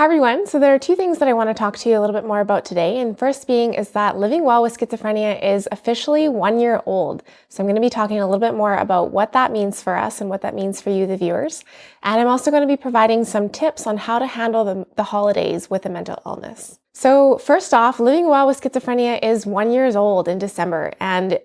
Hi everyone. So there are two things that I want to talk to you a little bit more about today. And first being is that living well with schizophrenia is officially 1 year old. So I'm going to be talking a little bit more about what that means for us and what that means for you, the viewers. And I'm also going to be providing some tips on how to handle the holidays with a mental illness. So first off, living well with schizophrenia is 1 year old in December, and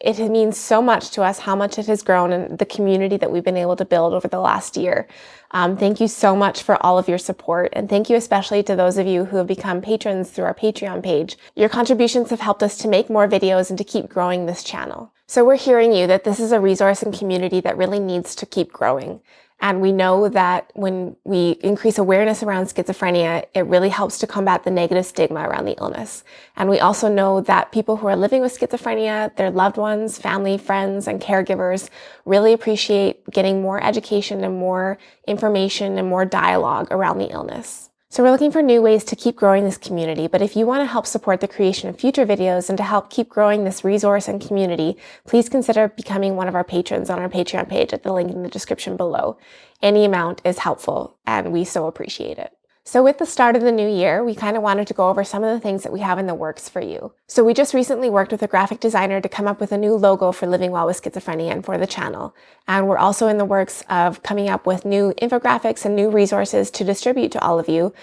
it means so much to us how much it has grown and the community that we've been able to build over the last year. Thank you so much for all of your support, and thank you especially to those of you who have become patrons through our Patreon page. Your contributions have helped us to make more videos and to keep growing this channel. So we're hearing you that this is a resource and community that really needs to keep growing. And we know that when we increase awareness around schizophrenia, it really helps to combat the negative stigma around the illness. And we also know that people who are living with schizophrenia, their loved ones, family, friends, and caregivers really appreciate getting more education and more information and more dialogue around the illness. So we're looking for new ways to keep growing this community, but if you want to help support the creation of future videos and to help keep growing this resource and community, please consider becoming one of our patrons on our Patreon page at the link in the description below. Any amount is helpful, and we so appreciate it. So with the start of the new year, we kind of wanted to go over some of the things that we have in the works for you. So we just recently worked with a graphic designer to come up with a new logo for Living Well with Schizophrenia and for the channel. And we're also in the works of coming up with new infographics and new resources to distribute to all of you,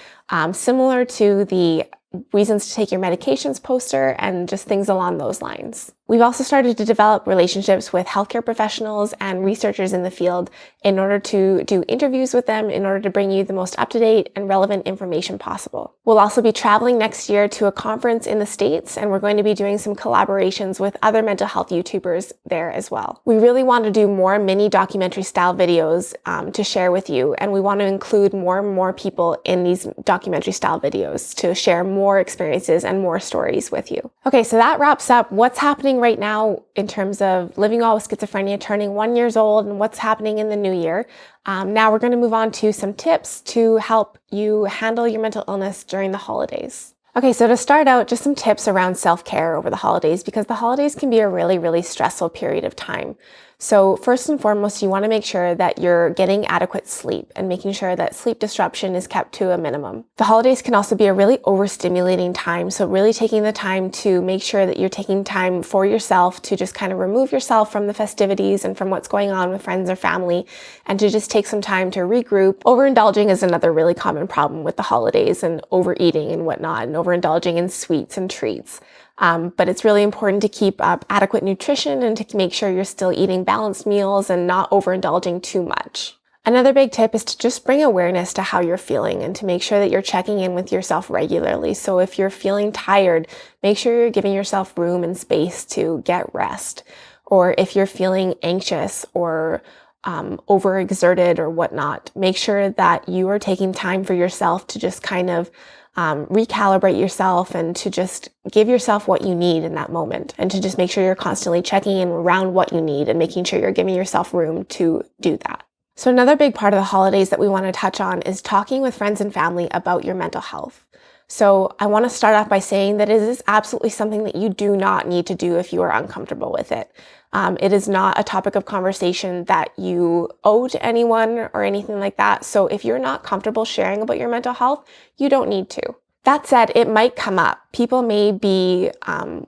similar to the reasons to take your medications poster and just things along those lines. We've also started to develop relationships with healthcare professionals and researchers in the field in order to do interviews with them in order to bring you the most up-to-date and relevant information possible. We'll also be traveling next year to a conference in the States, and we're going to be doing some collaborations with other mental health YouTubers there as well. We really want to do more mini documentary style videos to share with you, and we want to include more and more people in these documentary style videos to share more experiences and more stories with you. Okay, so that wraps up what's happening right now in terms of living well with schizophrenia, turning 1 year old, and what's happening in the new year. Now we're going to move on to some tips to help you handle your mental illness during the holidays. Okay, so to start out, just some tips around self-care over the holidays, because the holidays can be a really stressful period of time. So first and foremost, you want to make sure that you're getting adequate sleep and making sure that sleep disruption is kept to a minimum. The holidays can also be a really overstimulating time, so really taking the time to make sure that you're taking time for yourself to just kind of remove yourself from the festivities and from what's going on with friends or family, and to just take some time to regroup. Overindulging is another really common problem with the holidays, and overeating and whatnot, and overindulging in sweets and treats. But it's really important to keep up adequate nutrition and to make sure you're still eating balanced meals and not overindulging too much. Another big tip is to just bring awareness to how you're feeling and to make sure that you're checking in with yourself regularly. So if you're feeling tired, make sure you're giving yourself room and space to get rest. Or if you're feeling anxious or overexerted or whatnot, make sure that you are taking time for yourself to just kind of recalibrate yourself and to just give yourself what you need in that moment, and to just make sure you're constantly checking in around what you need and making sure you're giving yourself room to do that. So another big part of the holidays that we want to touch on is talking with friends and family about your mental health. So I want to start off by saying that it is absolutely something that you do not need to do if you are uncomfortable with it. It is not a topic of conversation that you owe to anyone or anything like that. So if you're not comfortable sharing about your mental health, you don't need to. That said, it might come up. People may be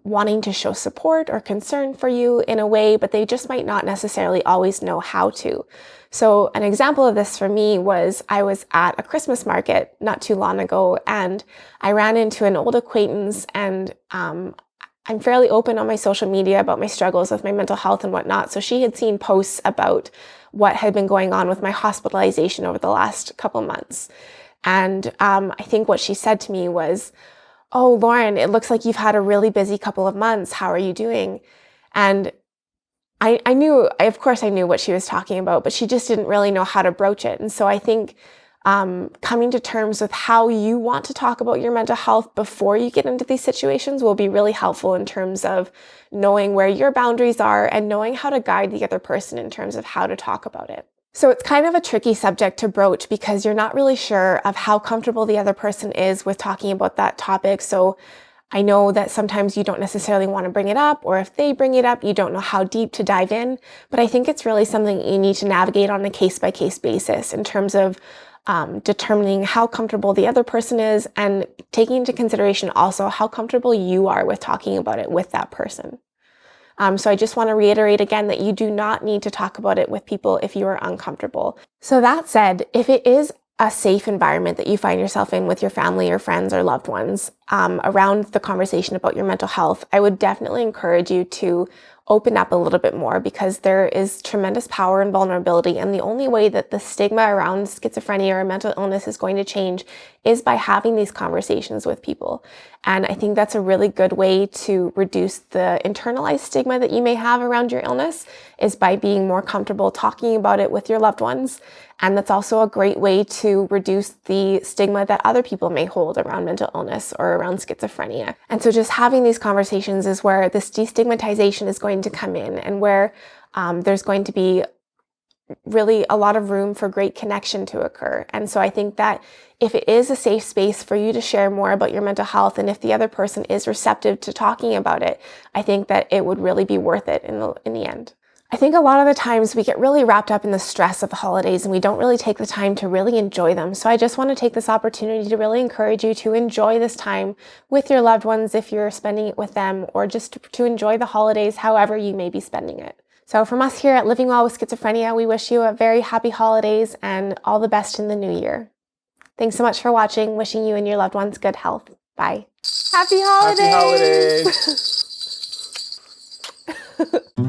wanting to show support or concern for you in a way, but they just might not necessarily always know how to. So an example of this for me was I was at a Christmas market not too long ago, and I ran into an old acquaintance, and I'm fairly open on my social media about my struggles with my mental health and whatnot. So she had seen posts about what had been going on with my hospitalization over the last couple months. And I think what she said to me was, "Oh, Lauren, it looks like you've had a really busy couple of months. How are you doing?" And of course I knew what she was talking about, but she just didn't really know how to broach it. And so I think coming to terms with how you want to talk about your mental health before you get into these situations will be really helpful in terms of knowing where your boundaries are and knowing how to guide the other person in terms of how to talk about it. So it's kind of a tricky subject to broach because you're not really sure of how comfortable the other person is with talking about that topic. So I know that sometimes you don't necessarily want to bring it up, or if they bring it up, you don't know how deep to dive in. But I think it's really something you need to navigate on a case-by-case basis in terms of determining how comfortable the other person is, and taking into consideration also how comfortable you are with talking about it with that person. So I just want to reiterate again that you do not need to talk about it with people if you are uncomfortable. So that said, if it is a safe environment that you find yourself in with your family or friends or loved ones around the conversation about your mental health, I would definitely encourage you to open up a little bit more, because there is tremendous power and vulnerability. And the only way that the stigma around schizophrenia or mental illness is going to change is by having these conversations with people. And I think that's a really good way to reduce the internalized stigma that you may have around your illness, is by being more comfortable talking about it with your loved ones. And that's also a great way to reduce the stigma that other people may hold around mental illness or around schizophrenia. And so just having these conversations is where this destigmatization is going to come in, and where there's going to be really a lot of room for great connection to occur. And so I think that if it is a safe space for you to share more about your mental health, and if the other person is receptive to talking about it, I think that it would really be worth it in the end. I think a lot of the times we get really wrapped up in the stress of the holidays and we don't really take the time to really enjoy them. So I just want to take this opportunity to really encourage you to enjoy this time with your loved ones if you're spending it with them, or just to enjoy the holidays however you may be spending it. So from us here at Living Well with Schizophrenia, we wish you a very happy holidays and all the best in the new year. Thanks so much for watching. Wishing you and your loved ones good health. Bye. Happy holidays! Happy holidays!